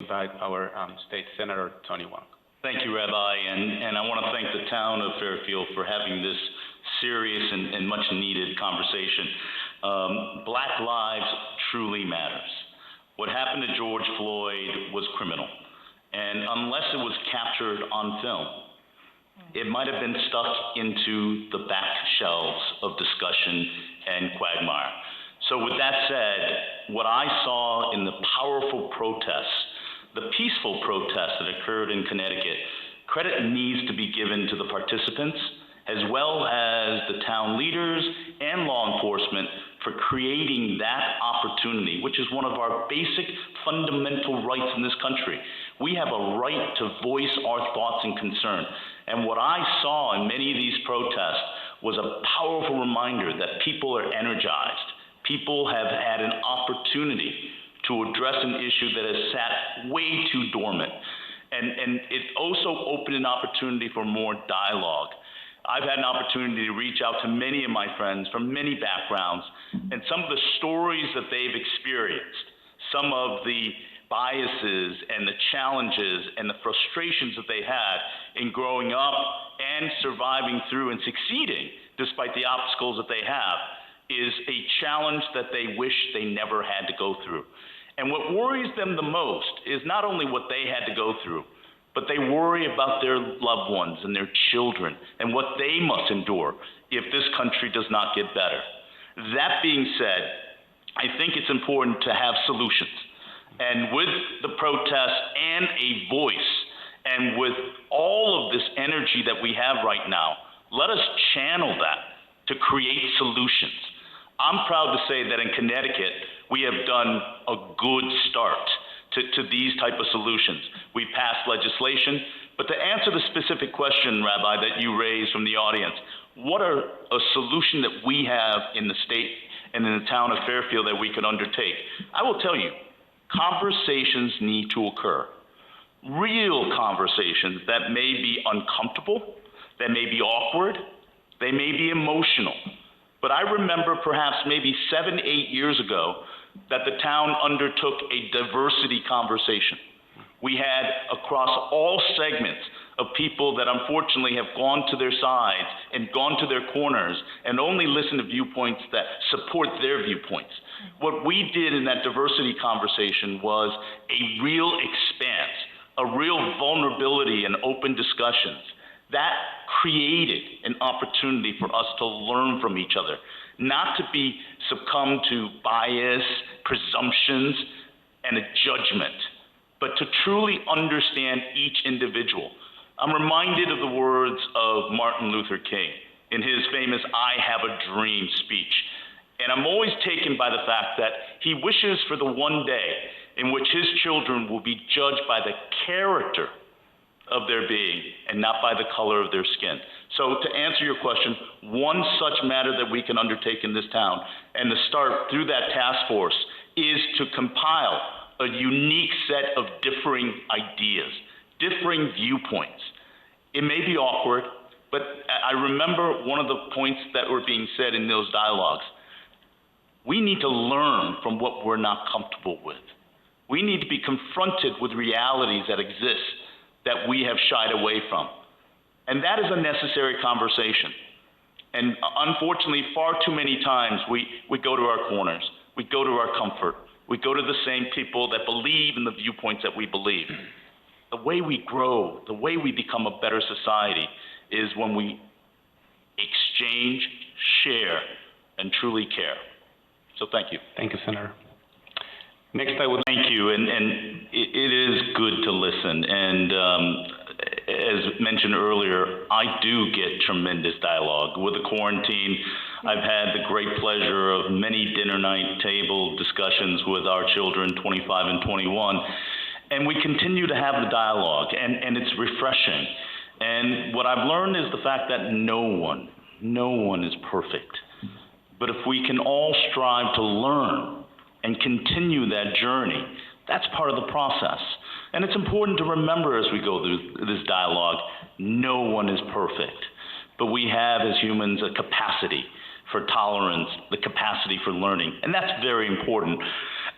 invite our State Senator, Tony Hwang. Thank you, Rabbi, and I want to thank the town of Fairfield for having this serious and much needed conversation. Black lives truly matters. What happened to George Floyd was criminal, and unless it was captured on film, it might have been stuck into the back shelves of discussion and quagmire. So with that said, what I saw in the powerful protests, the peaceful protests that occurred in Connecticut, credit needs to be given to the participants as well as the town leaders and law enforcement for creating that opportunity, which is one of our basic fundamental rights in this country. We have a right to voice our thoughts and concern. And what I saw in many of these protests was a powerful reminder that people are energized. People have had an opportunity to address an issue that has sat way too dormant. And it also opened an opportunity for more dialogue. I've had an opportunity to reach out to many of my friends from many backgrounds, and some of the stories that they've experienced, some of the biases and the challenges and the frustrations that they had in growing up and surviving through and succeeding despite the obstacles that they have is a challenge that they wish they never had to go through. And what worries them the most is not only what they had to go through, but they worry about their loved ones and their children and what they must endure if this country does not get better. That being said, I think it's important to have solutions. And with the protests and a voice, and with all of this energy that we have right now, let us channel that to create solutions. I'm proud to say that in Connecticut, we have done a good start to these type of solutions. We passed legislation, but to answer the specific question, Rabbi, that you raised from the audience, what are a solution that we have in the state and in the town of Fairfield that we could undertake? I will tell you, conversations need to occur. Real conversations that may be uncomfortable, that may be awkward, they may be emotional. But I remember perhaps maybe 7, 8 years ago that the town undertook a diversity conversation. We had across all segments of people that unfortunately have gone to their sides and gone to their corners and only listen to viewpoints that support their viewpoints. What we did in that diversity conversation was a real expanse, a real vulnerability and open discussions. That created an opportunity for us to learn from each other, not to be succumb to bias, presumptions, and a judgment, but to truly understand each individual. I'm reminded of the words of Martin Luther King in his famous "I Have a Dream" speech. And I'm always taken by the fact that he wishes for the one day in which his children will be judged by the character of their being and not by the color of their skin. So to answer your question, one such matter that we can undertake in this town and to start through that task force is to compile a unique set of differing ideas, differing viewpoints. It may be awkward, but I remember one of the points that were being said in those dialogues. We need to learn from what we're not comfortable with. We need to be confronted with realities that exist that we have shied away from. And that is a necessary conversation. And unfortunately, far too many times we go to our corners, we go to our comfort, we go to the same people that believe in the viewpoints that we believe. The way we grow, the way we become a better society is when we exchange, share, and truly care. So thank you. Thank you, Senator. Next, I would thank you, and it is good to listen. And as mentioned earlier, I do get tremendous dialogue. With the quarantine, I've had the great pleasure of many dinner night table discussions with our children, 25 and 21. And we continue to have the dialogue, and it's refreshing. And what I've learned is the fact that no one is perfect. But if we can all strive to learn and continue that journey, that's part of the process. And it's important to remember as we go through this dialogue, no one is perfect. But we have as humans a capacity for tolerance, the capacity for learning, and that's very important.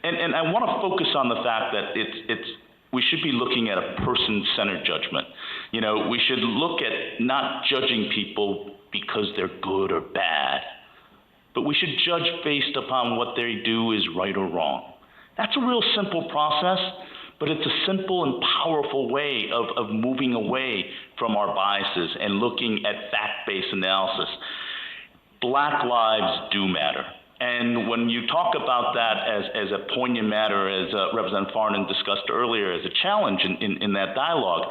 And I want to focus on the fact that it's we should be looking at a person-centered judgment. You know, we should look at not judging people because they're good or bad, but we should judge based upon what they do is right or wrong. That's a real simple process, but it's a simple and powerful way of moving away from our biases and looking at fact-based analysis. Black lives do matter. And when you talk about that as a poignant matter, as Representative Farnan discussed earlier, as a challenge in that dialogue,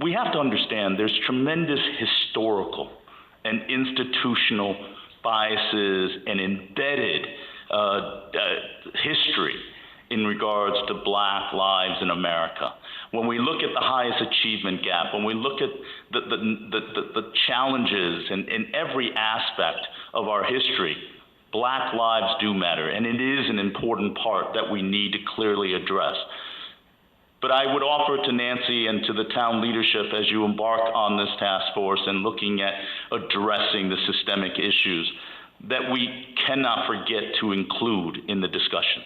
we have to understand there's tremendous historical and institutional biases and embedded history in regards to Black lives in America. When we look at the highest achievement gap, when we look at the challenges in every aspect of our history, Black lives do matter, and it is an important part that we need to clearly address. But I would offer to Nancy and to the town leadership as you embark on this task force and looking at addressing the systemic issues that we cannot forget to include in the discussion.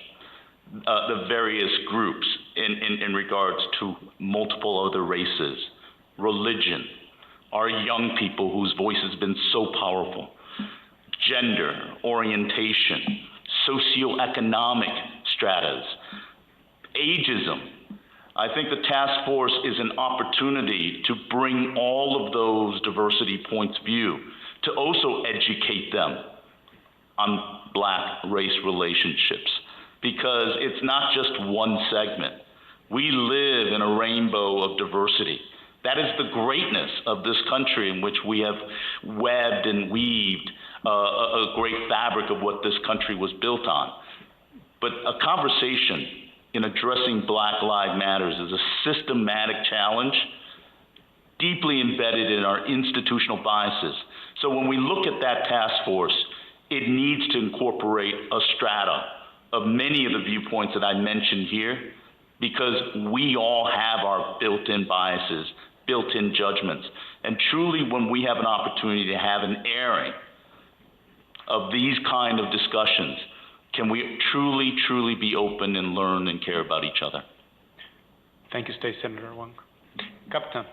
The various groups in regards to multiple other races, religion, our young people whose voice has been so powerful, gender, orientation, socioeconomic stratas, ageism. I think the task force is an opportunity to bring all of those diversity points of view, to also educate them on Black-race relationships, because it's not just one segment. We live in a rainbow of diversity. That is the greatness of this country in which we have webbed and weaved a great fabric of what this country was built on. But a conversation in addressing Black Lives Matters is a systematic challenge deeply embedded in our institutional biases. So when we look at that task force, it needs to incorporate a strata of many of the viewpoints that I mentioned here, because we all have our built-in biases, built-in judgments. And truly, when we have an opportunity to have an airing of these kind of discussions, can we truly be open and learn and care about each other? Thank you, State Senator Hwang. Captain.